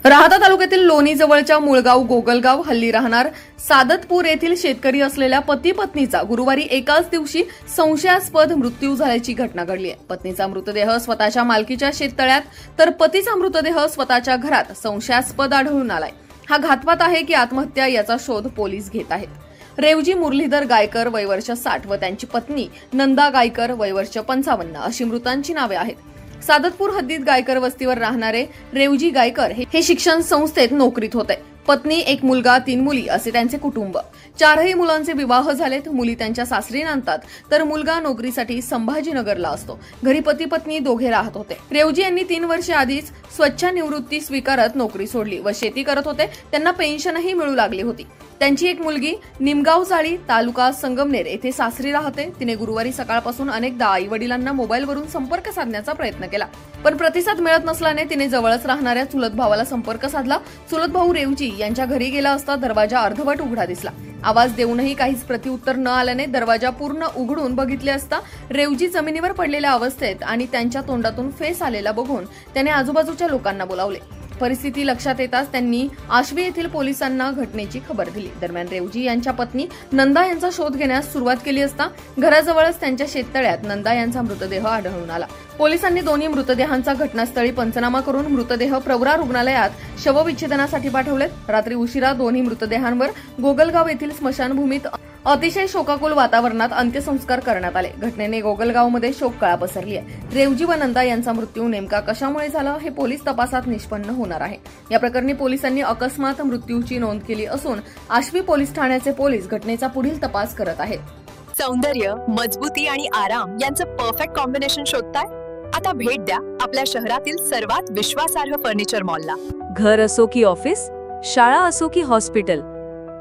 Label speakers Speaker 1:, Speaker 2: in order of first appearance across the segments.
Speaker 1: राहाता तालुक्यातील लोणी जवळच्या मुळगाव गोगलगाव हल्ली राहणार सादतपूर येथील शेतकरी असलेल्या पती पत्नीचा गुरुवारी एकाच दिवशी संशयास्पद मृत्यू झाल्याची घटना घडली आहे। पत्नीचा मृतदेह स्वतःच्या मालकीच्या शेततळ्यात तर पतीचा मृतदेह स्वतःच्या घरात संशयास्पद आढळून आलाय। हा घातपात आहे की आत्महत्या याचा शोध पोलीस घेत आहेत। रेवजी मुरलीधर गायकर वय वर्ष 60 व त्यांची पत्नी नंदा गायकर वय वर्ष 55 अशी मृतांची नावे आहेत। सादतपूर हद्दीत गायकर वस्तीवर राहणारे रेवजी गायकर हे शिक्षण संस्थेत नोकरीत होते। पत्नी, एक मुलगा, 3 मुली असे त्यांचे कुटुंब। 4ही मुलांचे विवाह झालेत। मुली त्यांच्या सासरी नांदतात तर मुलगा नोकरीसाठी संभाजीनगरला असतो। घरी पती पत्नी दोघे राहत होते। रेवजी यांनी 3 वर्षे आधीच स्वच्छानिवृत्ती स्वीकारत नोकरी सोडली व शेती करत होते। त्यांना पेन्शनही मिळू लागली होती। त्यांची एक मुलगी निमगाव चाळी तालुका संगमनेर येथे सासरी राहते। तिने गुरुवारी सकाळपासून अनेकदा आई वडिलांना मोबाईलवरून संपर्क साधण्याचा प्रयत्न केला, पण प्रतिसाद मिळत नसल्याने तिने जवळच राहणाऱ्या चुलत भावाला संपर्क साधला। चुलत भाऊ रेवजी यांच्या घरी गेला असता दरवाजा अर्धवट उघडा दिसला। आवाज देऊनही काहीच प्रत्युत्तर न आल्याने दरवाजा पूर्ण उघडून बघितले असता रेवजी जमिनीवर पडलेल्या अवस्थेत आणि त्यांच्या तोंडातून फेस आलेला बघून त्याने आजूबाजूच्या लोकांना बोलावले। परिस्थिती लक्षात येताच त्यांनी आश्वी येथील पोलिसांना घटनेची खबर दिली। दरम्यान रेवजी यांच्या पत्नी नंदा यांचा शोध घेण्यास सुरुवात केली असता घराजवळच त्यांच्या शेततळ्यात नंदा यांचा मृतदेह आढळून आला। पोलिसांनी दोन्ही मृतदेहांचा घटनास्थळी पंचनामा करून मृतदेह प्रवरा रुग्णालयात शवविच्छेदनासाठी पाठवलेत। रात्री उशिरा दोन्ही मृतदेहांवर गोगलगाव येथील स्मशानभूमीत अतिशय शोकाकुल वातावरणात अंत्यसंस्कार करण्यात आले। घटनेने गोगलगावमध्ये शोककळा पसरली आहे। रेवजी व नंदा यांचा मृत्यू नेमका कशामुळे झाला हे पोलीस तपासात निष्पन्न होणार आहे। या प्रकरणी पोलिसांनी अकस्मात मृत्यूची नोंद केली असून आश्वी पोलीस ठाण्याचे पोलीस घटनेचा पुढील तपास करत आहेत।
Speaker 2: सौंदर्य, मजबूती आणि आराम यांचं परफेक्ट कॉम्बिनेशन शोधताय? आता भेट द्या आपल्या शहरातील सर्वात विश्वासार्ह फर्निचर मॉलला।
Speaker 3: घर असो की ऑफिस, शाळा असो की हॉस्पिटल,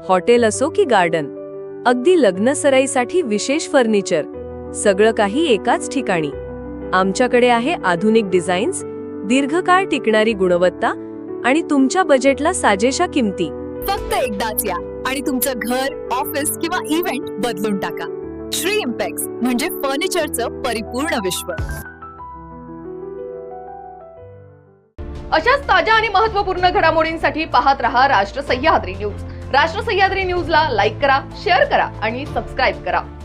Speaker 3: हॉटेल असो की गार्डन, अगदी लग्न सराईसाठी विशेष फर्निचर, सगळं काही एकाच ठिकाणी। आमच्याकडे आहे आधुनिक डिझाईन्स, दीर्घकाळ टिकणारी गुणवत्ता आणि तुमच्या बजेटला साजेशा किमती।
Speaker 2: फक्त एकदाच या आणि तुमचं घर, ऑफिस किंवा इव्हेंट बदलून टाका। श्री इम्पॅक्स म्हणजे फर्निचरचं परिपूर्ण विश्व।
Speaker 1: अशाच ताज्या आणि महत्त्वपूर्ण घडामोडींसाठी पाहत रहा राष्ट्र सह्याद्री न्यूज। राष्ट्र सह्याद्री न्यूजला लाईक करा, शेअर करा आणि सबस्क्राईब करा।